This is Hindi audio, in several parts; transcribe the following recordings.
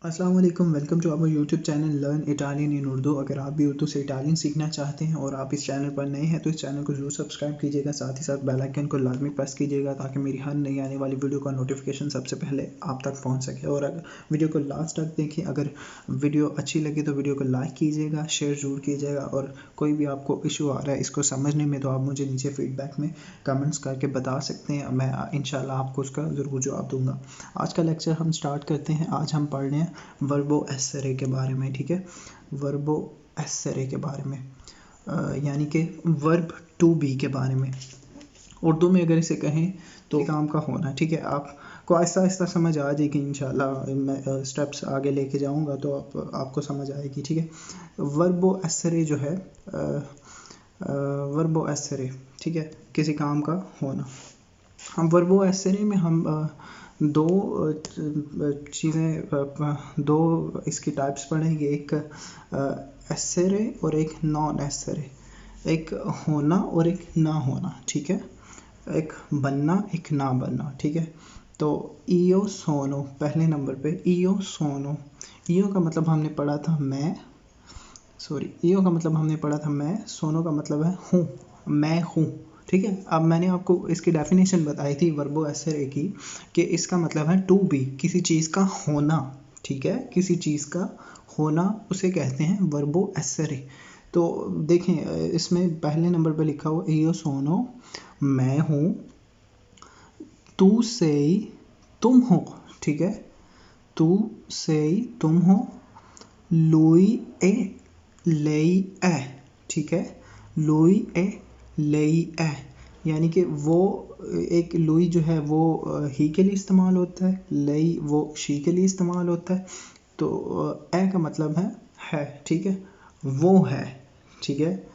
अस्सलाम वालेकुम, welcome to our YouTube channel learn Italian in Urdu. अगर आप भी उर्दू से इटालियन सीखना चाहते हैं और आप इस चैनल पर नए हैं तो इस चैनल को ज़रूर सब्सक्राइब कीजिएगा, साथ ही साथ बेल आइकन को लाजमी प्रेस कीजिएगा ताकि मेरी हर नई आने वाली वीडियो का नोटिफिकेशन सबसे पहले आप तक पहुंच सके। और अगर वीडियो को लास्ट तक देखें, अगर वीडियो अच्छी लगे तो वीडियो को लाइक कीजिएगा, शेयर ज़रूर कीजिएगा। और कोई भी आपको इशू आ रहा है इसको समझने में तो आप मुझे नीचे फीडबैक में कमेंट्स करके बता सकते हैं, मैं इंशाल्लाह आपको उसका ज़रूर जवाब दूँगा। आज का लेक्चर हम स्टार्ट करते हैं। आज हम पढ़ रहे हैं वर्बो एसेरे के बारे में, ठीक है। वर्बो एसेरे के बारे में यानी कि वर्ब टू बी के बारे में। उर्दू में अगर इसे कहें तो काम का होना, ठीक है। आपको आहिस्ता आहिस्ता समझ आ जाएगी इंशाल्लाह, मैं स्टेप्स आगे लेके जाऊंगा तो आपको समझ आएगी, ठीक है। वर्बो एसेरे जो है वर्बो एसेरे, ठीक है, किसी काम का होना। हम वर्बो एसेरे में हम दो चीज़ें, दो इसकी टाइप्स पढ़ेंगे, एक एसेरे और एक नॉन एसेरे, एक होना और एक ना होना, ठीक है। एक बनना, एक ना बनना, ठीक है। तो ईयो सोनो पहले नंबर पे, ईयो सोनो। ईयो का मतलब हमने पढ़ा था मैं, ईयो का मतलब हमने पढ़ा था मैं, सोनो का मतलब है हूँ, मैं हूँ, ठीक है। अब मैंने आपको इसकी डेफिनेशन बताई थी वर्बो एसेरे की कि इसका मतलब है टू बी, किसी चीज़ का होना, ठीक है। किसी चीज़ का होना उसे कहते हैं वर्बो एसेरे। तो देखें, इसमें पहले नंबर पे लिखा हुआ ईयो सोनो, मैं हूँ, तू से तुम हो, ठीक है। तू से तुम हो, लुई ए लेई ए, ठीक है। लुई ए लेई ए यानी कि वो एक लुई जो है वो ही के लिए इस्तेमाल होता है, लेई वो शी के लिए इस्तेमाल होता है। तो ए का मतलब है, ठीक है, वो है, ठीक है।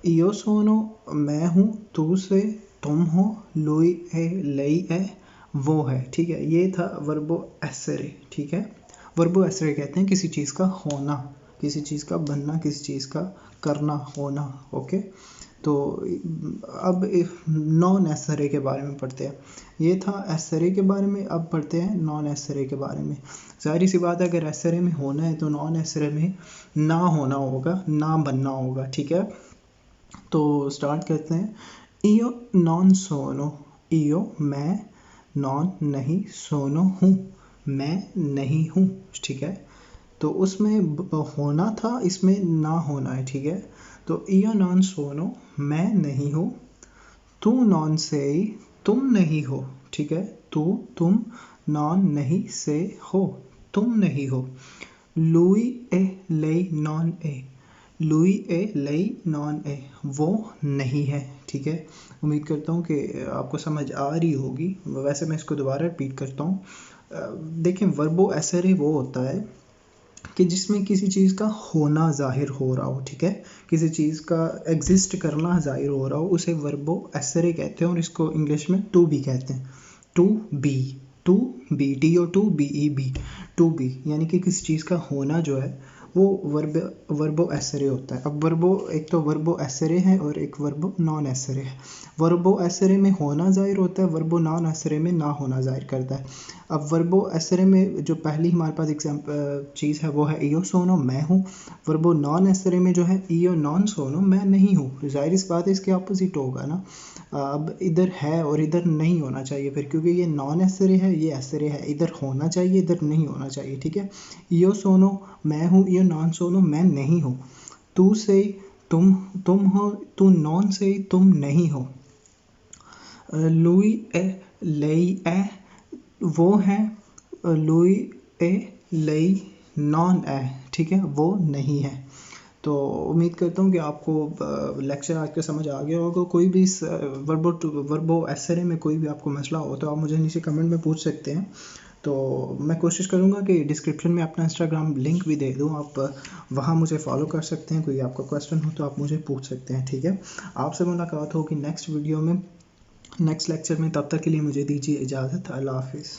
io sono मैं हूँ, तू से तुम हो, लुई ए लेई ए वो है, ठीक है। ये था वर्बो एसेरे, ठीक है। वर्बो एसेरे कहते हैं किसी चीज़ का होना, किसी चीज़ का बनना, किसी चीज़ का करना, होना, ओके। तो अब नॉन एसेरे के बारे में पढ़ते हैं। ये था एसेरे के बारे में, अब पढ़ते हैं नॉन एसेरे के बारे में। जाहिर सी बात है, अगर एसेरे में होना है तो नॉन एसेरे में ना होना होगा, ना बनना होगा, ठीक है। तो स्टार्ट करते हैं। io non sono, io मैं, नॉन नहीं, सोनो हूँ, मैं नहीं हूँ, ठीक है। तो उसमें होना था, इसमें ना होना है, ठीक है। तो io non sono मैं नहीं हूँ, तू नॉन sei तुम नहीं हो, ठीक है। तुम नॉन नहीं से हो, तुम नहीं हो। lui e lei non è, Louis ए लई नॉन ए वो नहीं है, ठीक है। उम्मीद करता हूँ कि आपको समझ आ रही होगी। वैसे मैं इसको दोबारा रिपीट करता हूँ। देखें, वर्बो एसेरे वो होता है कि जिसमें किसी चीज़ का होना जाहिर हो रहा हो, ठीक है। किसी चीज़ का एग्जिस्ट करना जाहिर हो रहा हो, उसे वर्बो एसेरे कहते हैं और इसको इंग्लिश में टू बी कहते हैं। To be, TO2BE, to be यानी कि किसी चीज़ का होना जो है वो वर्बो एसेरे होता है। अब वर्बो, एक तो वर्बो एसेरे है और एक वर्बो नॉन एसेरे है। वर्बो एसेरे में होना जाहिर होता है, वर्बो नॉन एसेरे में ना होना जाहिर करता है। अब वर्बो एसेरे में जो पहली हमारे पास चीज़ है वो है ईयो सोनो मैं हूँ। वर्बो नॉन एसेरे में जो है ईयो नॉन सोनो मैं नहीं हूँ। जाहिर इस बात है, इसके अपोजिट होगा ना। अब इधर है और इधर नहीं होना चाहिए फिर, क्योंकि ये नॉन एसेरे है, ये एसेरे है, इधर होना चाहिए, इधर नहीं होना चाहिए, ठीक है। ईयो सोनो मैं हूँ, ईयो नॉन सोनो मैं नहीं हूँ। तू से तुम हो, तू नॉन से तुम नहीं हो। लुई ए लेई ए वो है, लुई ए लेई नॉन ए, ठीक है, वो नहीं है। तो उम्मीद करता हूँ कि आपको लेक्चर आज का समझ आ गया होगा। कोई भी इस वर्बो एसेरे में कोई भी आपको मसला हो तो आप मुझे नीचे कमेंट में पूछ सकते हैं। तो मैं कोशिश करूँगा कि डिस्क्रिप्शन में अपना इंस्टाग्राम लिंक भी दे दूँ, आप वहाँ मुझे फॉलो कर सकते हैं। कोई आपका क्वेश्चन हो तो आप मुझे पूछ सकते हैं, ठीक है। आपसे मुलाकात होगी नेक्स्ट वीडियो में, नेक्स्ट लेक्चर में। तब तक के लिए मुझे दीजिए इजाज़त। अल्लाह हाफिज़।